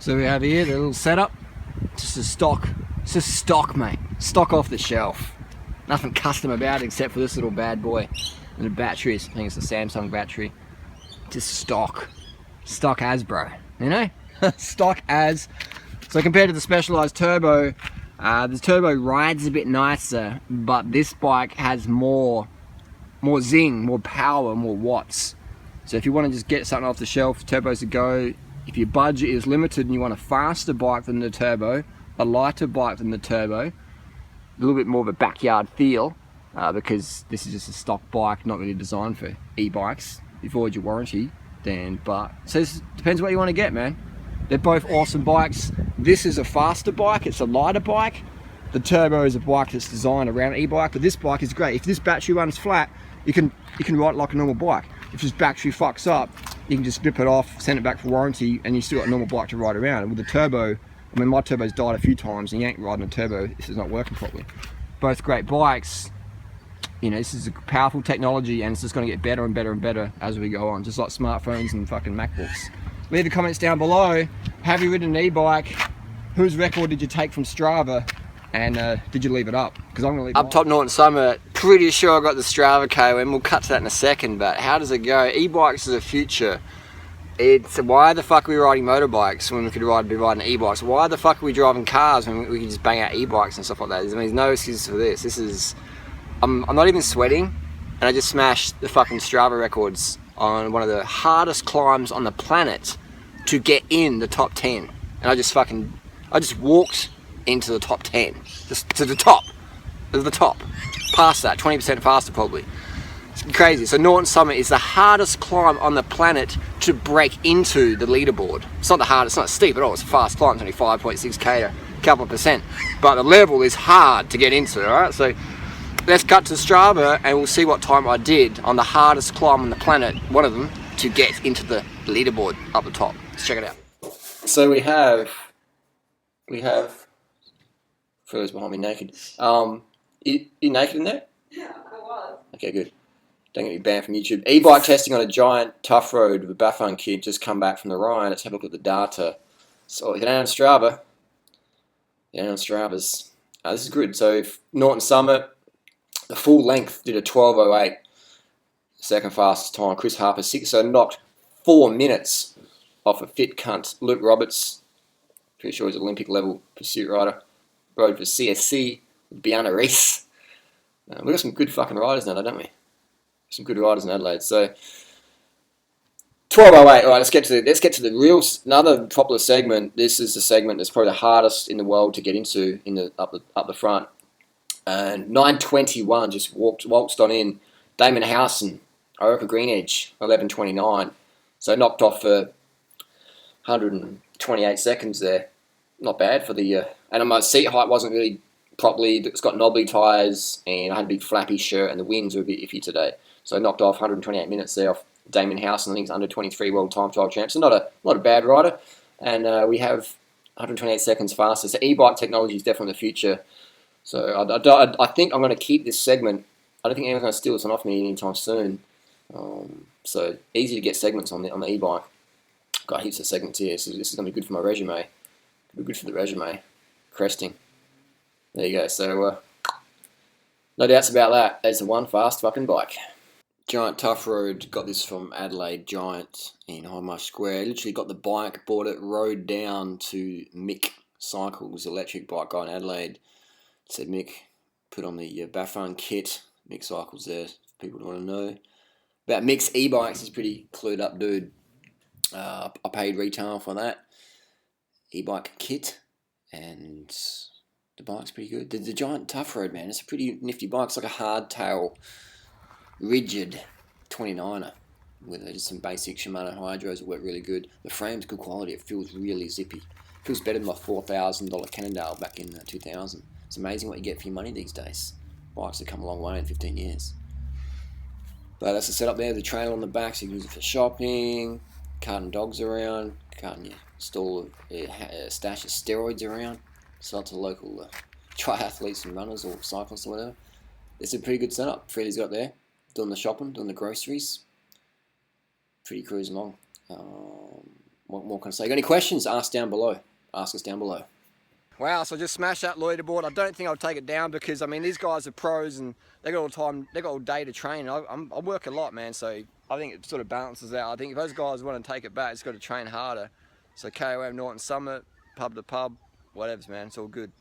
So we have here the little setup, just a stock, it's just stock, mate, stock off the shelf. Nothing custom about it except for this little bad boy and the batteries. I think it's a Samsung battery. Just stock as, bro. You know, stock as. So compared to the Specialized Turbo, the Turbo rides a bit nicer, but this bike has more zing, more power, more watts. So if you want to just get something off the shelf, Turbo's a go. If your budget is limited and you want a faster bike than the Turbo, a lighter bike than the Turbo, a little bit more of a backyard feel, because this is just a stock bike, not really designed for e-bikes. You void your warranty, then, but so it depends what you want to get, man. They're both awesome bikes. This is a faster bike, it's a lighter bike. The Turbo is a bike that's designed around an e-bike, but this bike is great. If this battery runs flat, you can ride it like a normal bike. If this battery fucks up, you can just rip it off, send it back for warranty, and you still got a normal bike to ride around. And with the Turbo, I mean, my Turbo's died a few times, and you ain't riding a Turbo, this is not working properly. Both great bikes. You know, this is a powerful technology, and it's just going to get better and better and better as we go on, just like smartphones and fucking MacBooks. Leave the comments down below. Have you ridden an e-bike? Whose record did you take from Strava? And did you leave it up? Because I'm going to leave it up. Top Norton Summit, pretty sure I got the Strava KOM. We'll cut to that in a second, but how does it go? E-bikes is the future. It's why the fuck are we riding motorbikes when we could be riding e-bikes? Why the fuck are we driving cars when we can just bang out e-bikes and stuff like that? I mean, there's no excuses for this. This is, I'm not even sweating, and I just smashed the fucking Strava records on one of the hardest climbs on the planet to get in the top 10. And I just walked into the top 10, just to the top, past that, 20% faster probably. It's crazy. So Norton Summit is the hardest climb on the planet to break into the leaderboard. It's not the hardest, it's not steep at all, it's a fast climb, it's only 5.6k to a couple of percent, but the level is hard to get into, alright? So let's cut to Strava and we'll see what time I did on the hardest climb on the planet, one of them, to get into the leaderboard up the top. Let's check it out. So we have Fur's behind me naked. You naked in there? Yeah, I was. Okay, good. Don't get me banned from YouTube. E-bike testing on a giant tough road with a Bafang kid just come back from the Rhine. Let's have a look at the data. So get down on Strava. Down on Strava's. This is good. So Norton Summit, the full length did a 12:08. Second fastest time. Chris Harper 6. So knocked 4 minutes off a fit cunt. Luke Roberts, pretty sure he's an Olympic level pursuit rider. Rode for CSC with Bianna Reese. We've got some good fucking riders now, don't we? Some good riders in Adelaide. So 12:08. All right, let's get to the real, another popular segment. This is the segment that's probably the hardest in the world to get into in the up the front. And 9:21 just waltzed on in. Damon Howson, Orica Green Edge, 11:29. So knocked off for 128 seconds there. Not bad for the and my seat height wasn't really properly. It's got knobbly tyres, and I had a big flappy shirt, and the winds were a bit iffy today. So I knocked off 128 minutes there off Damon Howson. I think he's under 23 world time trial champ. So not a bad rider. And we have 128 seconds faster. So e-bike technology is definitely the future. So I think I'm going to keep this segment. I don't think anyone's going to steal this one off me anytime soon. So easy to get segments on the e-bike. Got heaps of segments here, so this is going to be good for my resume. Be good for the resume. Cresting. There you go. So no doubts about that. There's the one fast fucking bike. Giant Tough Road, got this from Adelaide Giant in Highmarsh Square. Literally got the bike, bought it, rode down to Mick Cycles, electric bike guy in Adelaide. Said Mick, put on the Bafang kit. Mick Cycles there, if people want to know. About Mick's e-bikes, he's pretty clued up dude. I paid retail for that e-bike kit, and the bike's pretty good. The Giant Tough Road, man, it's a pretty nifty bike. It's like a hardtail, rigid 29er with just some basic Shimano hydros that work really good. The frame's good quality. It feels really zippy. It feels better than my $4,000 Cannondale back in 2000. It's amazing what you get for your money these days. Bikes have come a long way in 15 years. But that's the setup there. The trailer on the back, so you can use it for shopping, carting dogs around, carting your stall a stash of steroids around, sell it to local triathletes and runners or cyclists or whatever. It's a pretty good setup. Freddie's got there, doing the shopping, doing the groceries. Pretty cruising along. what can I say? Got any questions? Ask down below. Ask us down below. Wow, so I just smashed that leaderboard. I don't think I'll take it down because, I mean, these guys are pros and they got all time, they got all day to train. I work a lot, man, so I think it sort of balances out. I think if those guys want to take it back, it's got to train harder. So KOM, Norton Summit, pub to pub, whatever's, man, it's all good.